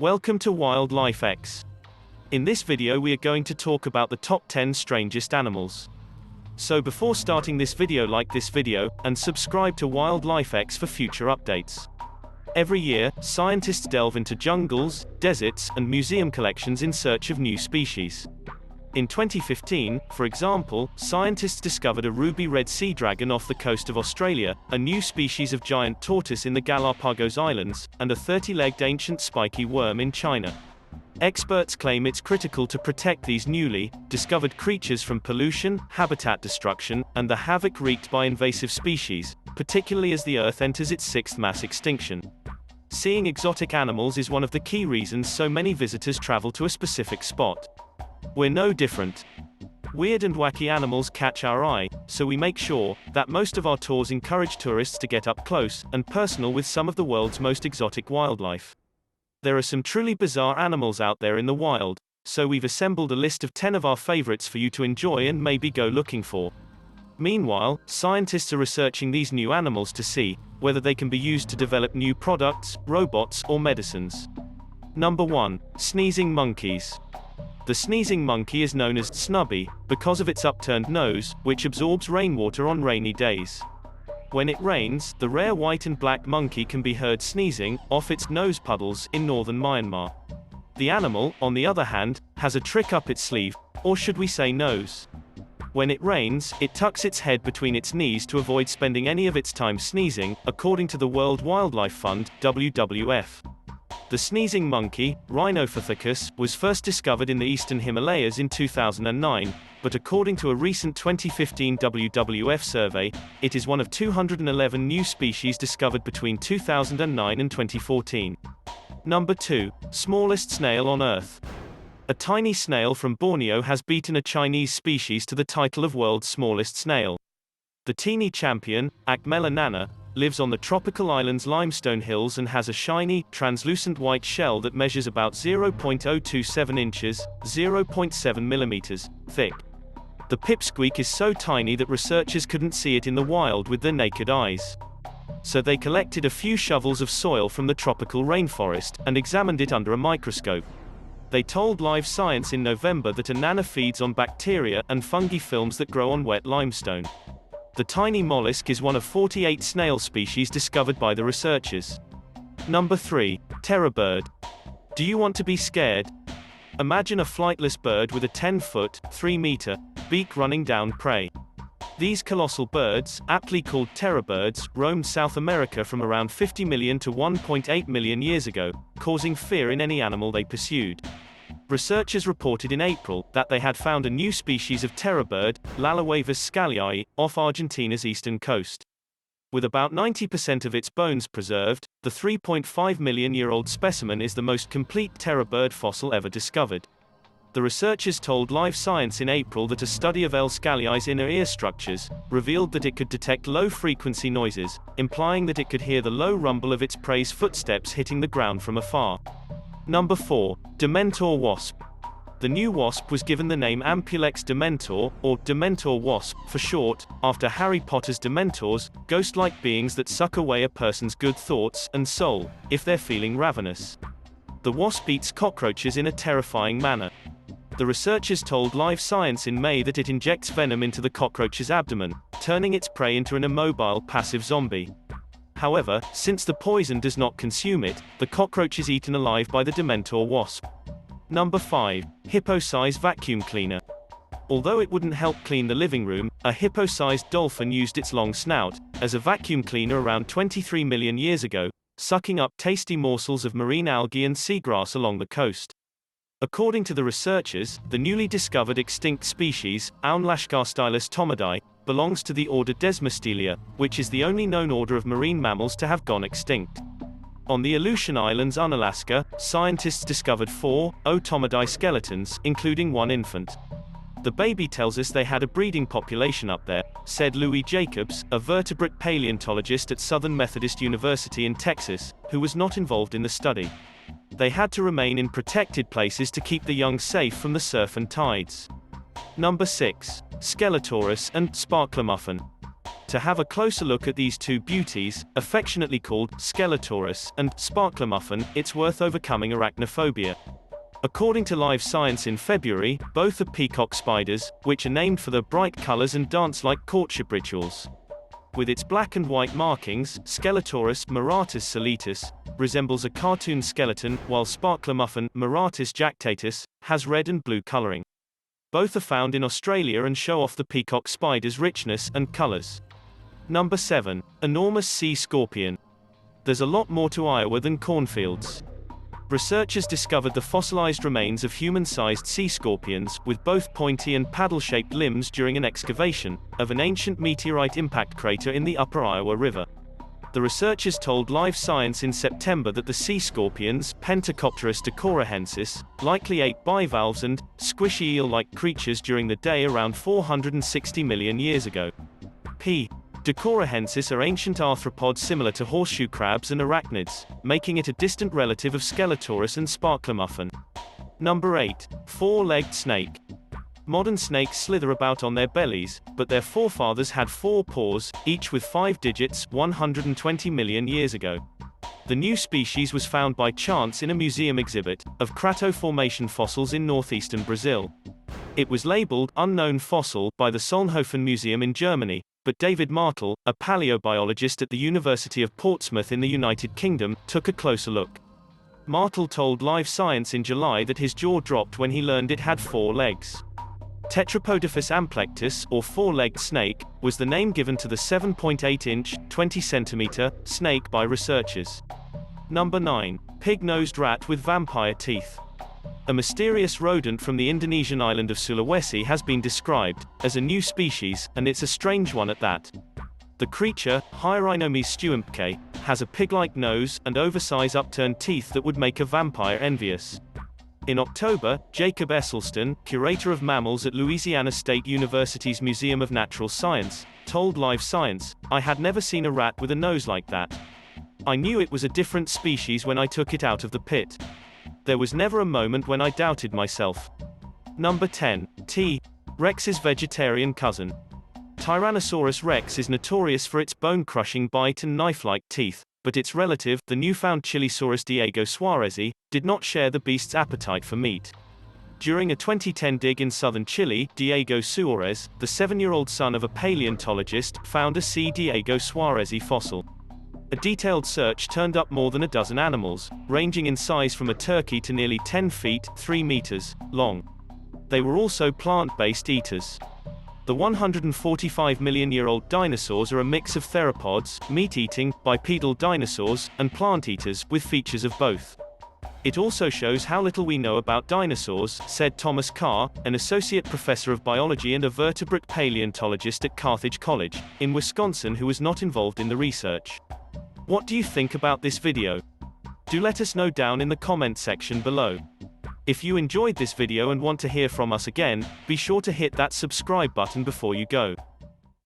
Welcome to WILDLIFex. In this video we are going to talk about the top 10 strangest animals. So before starting this video, like this video, and subscribe to WILDLIFex for future updates. Every year, scientists delve into jungles, deserts, and museum collections in search of new species. In 2015, for example, scientists discovered a ruby-red sea dragon off the coast of Australia, a new species of giant tortoise in the Galapagos Islands, and a 30-legged ancient spiky worm in China. Experts claim it's critical to protect these newly discovered creatures from pollution, habitat destruction, and the havoc wreaked by invasive species, particularly as the Earth enters its sixth mass extinction. Seeing exotic animals is one of the key reasons so many visitors travel to a specific spot. We're no different. Weird and wacky animals catch our eye, so we make sure that most of our tours encourage tourists to get up close and personal with some of the world's most exotic wildlife. There are some truly bizarre animals out there in the wild, so we've assembled a list of 10 of our favorites for you to enjoy and maybe go looking for. Meanwhile, scientists are researching these new animals to see whether they can be used to develop new products, robots, or medicines. Number 1. Sneezing monkeys. The sneezing monkey is known as snubby because of its upturned nose, which absorbs rainwater on rainy days. When it rains, the rare white and black monkey can be heard sneezing off its nose puddles in northern Myanmar. The animal, on the other hand, has a trick up its sleeve, or should we say nose. When it rains, it tucks its head between its knees to avoid spending any of its time sneezing, according to the World Wildlife Fund, WWF. The sneezing monkey, Rhinopithecus, was first discovered in the eastern Himalayas in 2009, but according to a recent 2015 WWF survey, it is one of 211 new species discovered between 2009 and 2014. Number 2. Smallest snail on Earth. A tiny snail from Borneo has beaten a Chinese species to the title of world's smallest snail. The teeny champion, Acmella nana, lives on the tropical island's limestone hills and has a shiny, translucent white shell that measures about 0.027 inches, 0.7 millimeters, thick. The pipsqueak is so tiny that researchers couldn't see it in the wild with their naked eyes. So they collected a few shovels of soil from the tropical rainforest and examined it under a microscope. They told Live Science in November that a nana feeds on bacteria and fungi films that grow on wet limestone. The tiny mollusk is one of 48 snail species discovered by the researchers. Number 3. Terra Bird. Do you want to be scared? Imagine a flightless bird with a 10-foot, 3-meter, beak running down prey. These colossal birds, aptly called Terra Birds, roamed South America from around 50 million to 1.8 million years ago, causing fear in any animal they pursued. Researchers reported in April that they had found a new species of terror bird, Lalawavis scalii, off Argentina's eastern coast. With about 90% of its bones preserved, the 3.5-million-year-old specimen is the most complete terror bird fossil ever discovered. The researchers told Live Science in April that a study of L. scalii's inner ear structures revealed that it could detect low-frequency noises, implying that it could hear the low rumble of its prey's footsteps hitting the ground from afar. Number 4. Dementor Wasp. The new wasp was given the name Ampulex Dementor, or Dementor Wasp, for short, after Harry Potter's Dementors, ghost-like beings that suck away a person's good thoughts and soul, if they're feeling ravenous. The wasp eats cockroaches in a terrifying manner. The researchers told Live Science in May that it injects venom into the cockroach's abdomen, turning its prey into an immobile, passive zombie. However, since the poison does not consume it, the cockroach is eaten alive by the Dementor wasp. Number 5. Hippo-sized vacuum cleaner. Although it wouldn't help clean the living room, a hippo-sized dolphin used its long snout as a vacuum cleaner around 23 million years ago, sucking up tasty morsels of marine algae and seagrass along the coast. According to the researchers, the newly discovered extinct species, Aunlashkarstylus tomidai, belongs to the order Desmostylia, which is the only known order of marine mammals to have gone extinct. On the Aleutian Islands, Unalaska, scientists discovered 4 Tomidai skeletons, including one infant. The baby tells us they had a breeding population up there, said Louis Jacobs, a vertebrate paleontologist at Southern Methodist University in Texas, who was not involved in the study. They had to remain in protected places to keep the young safe from the surf and tides. Number 6. Skeletaurus and Sparkler Muffin. To have a closer look at these two beauties, affectionately called Skeletaurus and Sparkler Muffin, it's worth overcoming arachnophobia. According to Live Science in February, both are peacock spiders, which are named for their bright colors and dance like courtship rituals. With its black and white markings, Skeletaurus Miratus soletus resembles a cartoon skeleton, while Sparkler Muffin Miratus jactatus has red and blue coloring. Both are found in Australia and show off the peacock spider's richness and colors. Number 7. Enormous sea scorpion. There's a lot more to Iowa than cornfields. Researchers discovered the fossilized remains of human-sized sea scorpions, with both pointy and paddle-shaped limbs during an excavation of an ancient meteorite impact crater in the upper Iowa River. The researchers told Live Science in September that the sea scorpions, Pentacopterus decorahensis, likely ate bivalves and squishy eel-like creatures during the day around 460 million years ago. P. decorahensis are ancient arthropods similar to horseshoe crabs and arachnids, making it a distant relative of Skeletaurus and Sparkler Muffin. Number 8. Four-legged snake. Modern snakes slither about on their bellies, but their forefathers had 4 paws, each with 5 digits, 120 million years ago. The new species was found by chance in a museum exhibit of Crato Formation fossils in northeastern Brazil. It was labeled unknown fossil by the Solnhofen Museum in Germany, but David Martel, a paleobiologist at the University of Portsmouth in the United Kingdom, took a closer look. Martel told Live Science in July that his jaw dropped when he learned it had 4 legs. Tetrapodopus amplectus, or four-legged snake, was the name given to the 7.8-inch, 20-centimeter, snake by researchers. Number 9. Pignosed rat with vampire teeth. A mysterious rodent from the Indonesian island of Sulawesi has been described as a new species, and it's a strange one at that. The creature, Hierinomes stuimpke, has a pig-like nose and oversized upturned teeth that would make a vampire envious. In October, Jacob Esselstyn, curator of mammals at Louisiana State University's Museum of Natural Science, told Live Science, "I had never seen a rat with a nose like that. I knew it was a different species when I took it out of the pit. There was never a moment when I doubted myself." Number 10. T-Rex's vegetarian cousin. Tyrannosaurus rex is notorious for its bone-crushing bite and knife-like teeth, but its relative, the newfound Chilesaurus Diego suarezi, did not share the beast's appetite for meat. During a 2010 dig in southern Chile, Diego Suarez, the 7-year-old son of a paleontologist, found a C. Diego suarezi fossil. A detailed search turned up more than a dozen animals, ranging in size from a turkey to nearly 10 feet, 3 meters, long. They were also plant-based eaters. The 145-million-year-old dinosaurs are a mix of theropods, meat-eating, bipedal dinosaurs, and plant-eaters, with features of both. It also shows how little we know about dinosaurs, said Thomas Carr, an associate professor of biology and a vertebrate paleontologist at Carthage College, in Wisconsin who was not involved in the research. What do you think about this video? Do let us know down in the comment section below. If you enjoyed this video and want to hear from us again, be sure to hit that subscribe button before you go.